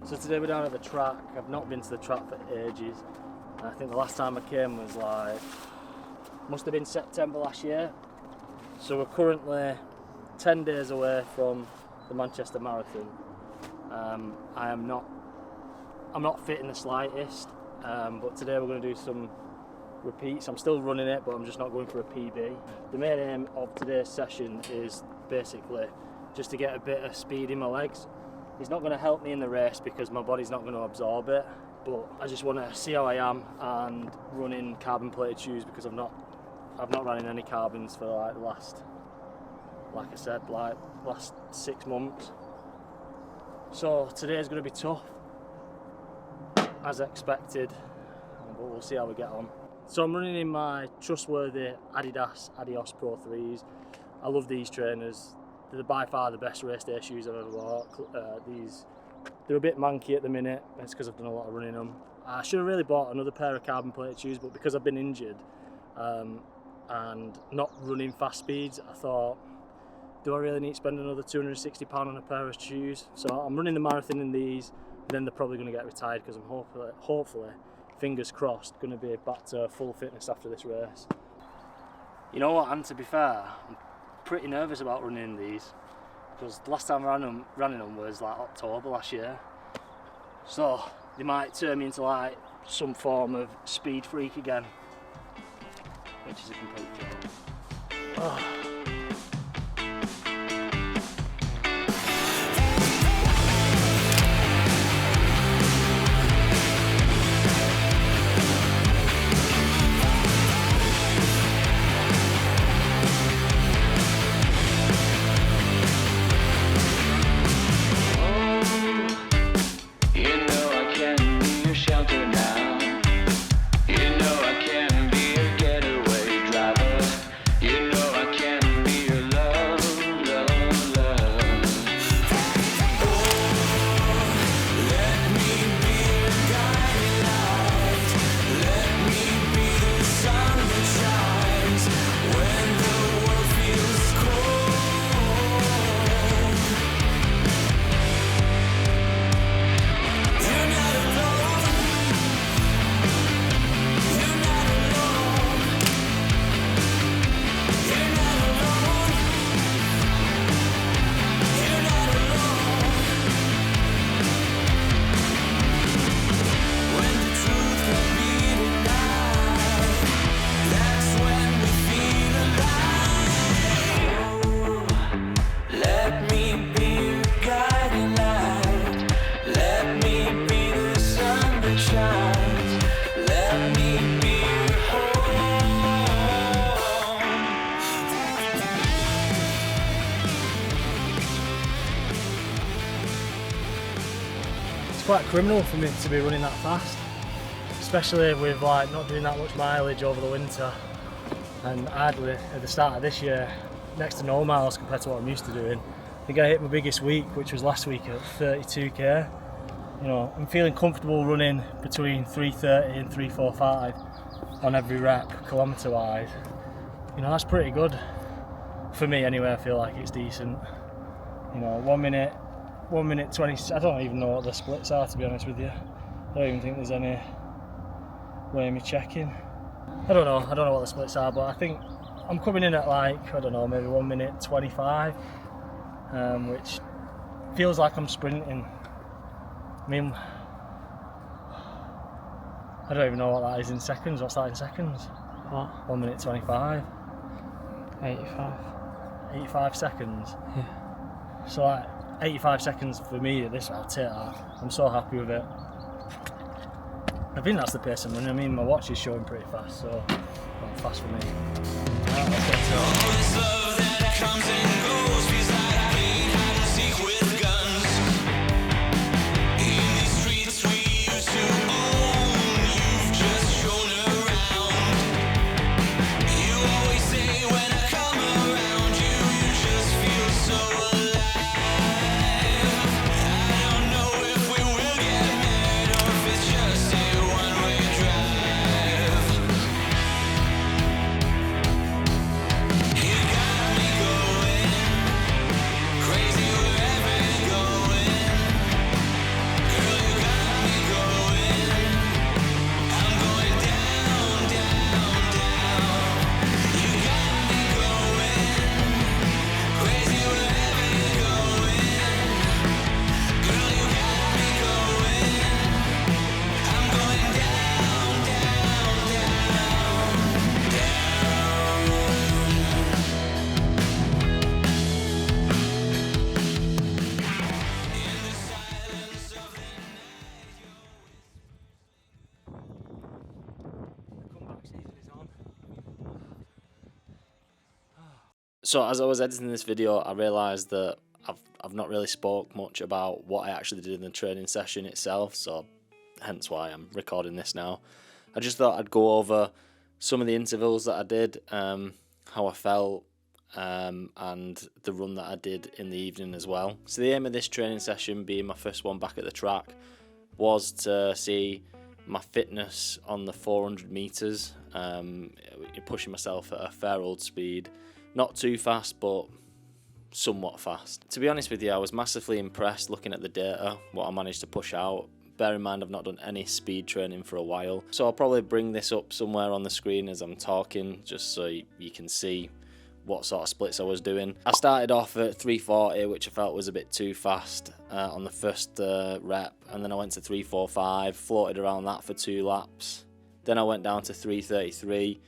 So today we're down at the track. I've not been to the track for ages. I think the last time I came was must have been September last year. So we're currently 10 days away from the Manchester Marathon. I'm not fit in the slightest, but today we're going to do some repeats. I'm still running it, but I'm just not going for a PB. The main aim of today's session is basically just to get a bit of speed in my legs. It's not going to help me in the race because my body's not going to absorb it, but I just want to see how I am and run in carbon plated shoes because I've not run in any carbons for the last 6 months. So today's going to be tough, as expected, but we'll see how we get on. So I'm running in my trustworthy Adidas Pro 3s. I love these trainers. They're by far the best race day shoes I've ever bought. They're a bit manky at the minute. It's because I've done a lot of running them. I should have really bought another pair of carbon plated shoes, but because I've been injured and not running fast speeds, I thought, do I really need to spend another £260 on a pair of shoes? So I'm running the marathon in these, and then they're probably going to get retired because I'm hopefully, fingers crossed, going to be back to full fitness after this race. You know what, and to be fair, I'm pretty nervous about running in these because the last time I ran in them was October last year, so they might turn me into some form of speed freak again, which is a complete joke. Oh. It's quite criminal for me to be running that fast, especially with not doing that much mileage over the winter, and hardly at the start of this year next to no miles compared to what I'm used to doing. I think I hit my biggest week, which was last week at 32k. You know, I'm feeling comfortable running between 3:30 and 3:45 on every rep, kilometre wise. You know, that's pretty good for me anyway. I feel like it's decent. You know, 1 minute 20. I don't even know what the splits are, to be honest with you. I don't even think there's any way of me checking. I don't know what the splits are, but I think I'm coming in at maybe 1 minute 25, which feels like I'm sprinting. I mean, I don't even know what that is in seconds. What's that in seconds? What? 1 minute 25. 85. 85 seconds? Yeah. So 85 seconds for me at this, I'll take that. I'm so happy with it. I think that's the pace I'm running. I mean, my watch is showing pretty fast, so fast for me. Right, let's get to it. So alive. I don't know if we So as I was editing this video, I realised that I've not really spoke much about what I actually did in the training session itself, so hence why I'm recording this now. I just thought I'd go over some of the intervals that I did, how I felt, and the run that I did in the evening as well. So the aim of this training session, being my first one back at the track, was to see my fitness on the 400 metres, pushing myself at a fair old speed, not too fast but somewhat fast. To be honest with you, I was massively impressed looking at the data, what I managed to push out. Bear in mind I've not done any speed training for a while, so I'll probably bring this up somewhere on the screen as I'm talking, just so you can see what sort of splits I was doing. I started off at 340, which I felt was a bit too fast on the first rep, and then I went to 345, floated around that for 2 laps. Then I went down to 333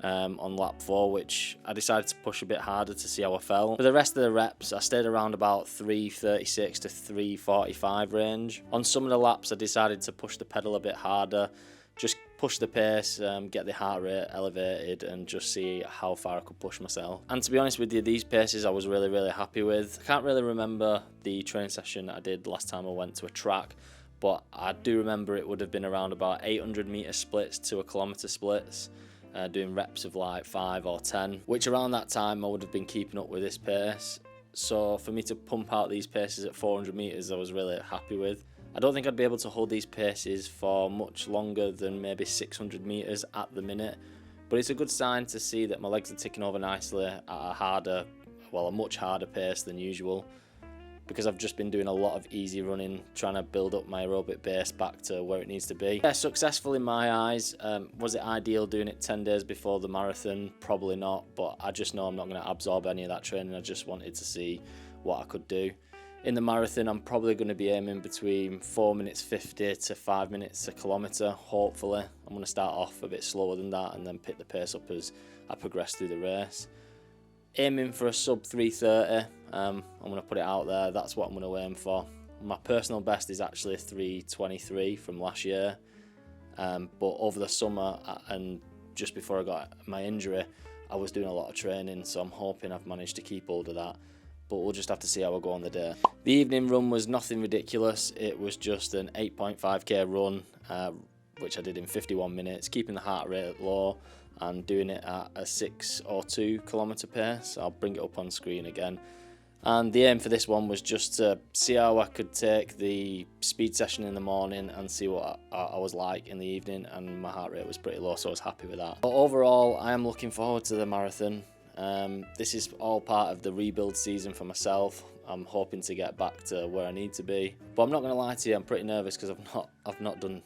on lap 4, which I decided to push a bit harder to see how I felt. For the rest of the reps, I stayed around about 336 to 345 range. On some of the laps, I decided to push the pedal a bit harder, just push the pace, get the heart rate elevated, and just see how far I could push myself. And to be honest with you, these paces I was really happy with. I can't really remember the training session I did last time I went to a track, but I do remember it would have been around about 800 metre splits to 1 kilometre splits, doing reps of like 5 or 10, which around that time I would have been keeping up with this pace. So for me to pump out these paces at 400 metres, I was really happy with. I don't think I'd be able to hold these paces for much longer than maybe 600 metres at the minute, but it's a good sign to see that my legs are ticking over nicely at a much harder pace than usual, because I've just been doing a lot of easy running, trying to build up my aerobic base back to where it needs to be. Yeah, successful in my eyes. Was it ideal doing it 10 days before the marathon? Probably not, but I just know I'm not going to absorb any of that training. I just wanted to see what I could do. In the marathon, I'm probably going to be aiming between 4 minutes 50 to 5 minutes a kilometre, hopefully. I'm going to start off a bit slower than that and then pick the pace up as I progress through the race. Aiming for a sub 330, I'm going to put it out there, that's what I'm going to aim for. My personal best is actually 323 from last year, but over the summer and just before I got my injury, I was doing a lot of training, so I'm hoping I've managed to keep hold of that. But we'll just have to see how I go on the day. The evening run was nothing ridiculous. It was just an 8.5k run, which I did in 51 minutes, keeping the heart rate low and doing it at a 6:02 kilometre pace. I'll bring it up on screen again. And the aim for this one was just to see how I could take the speed session in the morning and see what I was like in the evening, and my heart rate was pretty low, so I was happy with that. But overall, I am looking forward to the marathon. This is all part of the rebuild season for myself. I'm hoping to get back to where I need to be, but I'm not going to lie to you, I'm pretty nervous because I've not done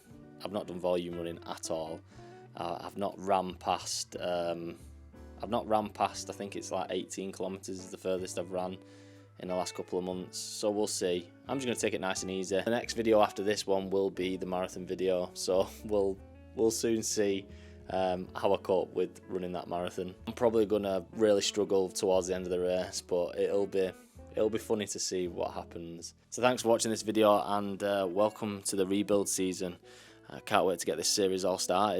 volume running at all. I've not ran past. I think it's like 18 kilometres is the furthest I've ran in the last couple of months. So we'll see. I'm just going to take it nice and easy. The next video after this one will be the marathon video, so we'll soon see how I cope with running that marathon. I'm probably going to really struggle towards the end of the race, but it'll be funny to see what happens. So thanks for watching this video, and welcome to the rebuild season. I can't wait to get this series all started.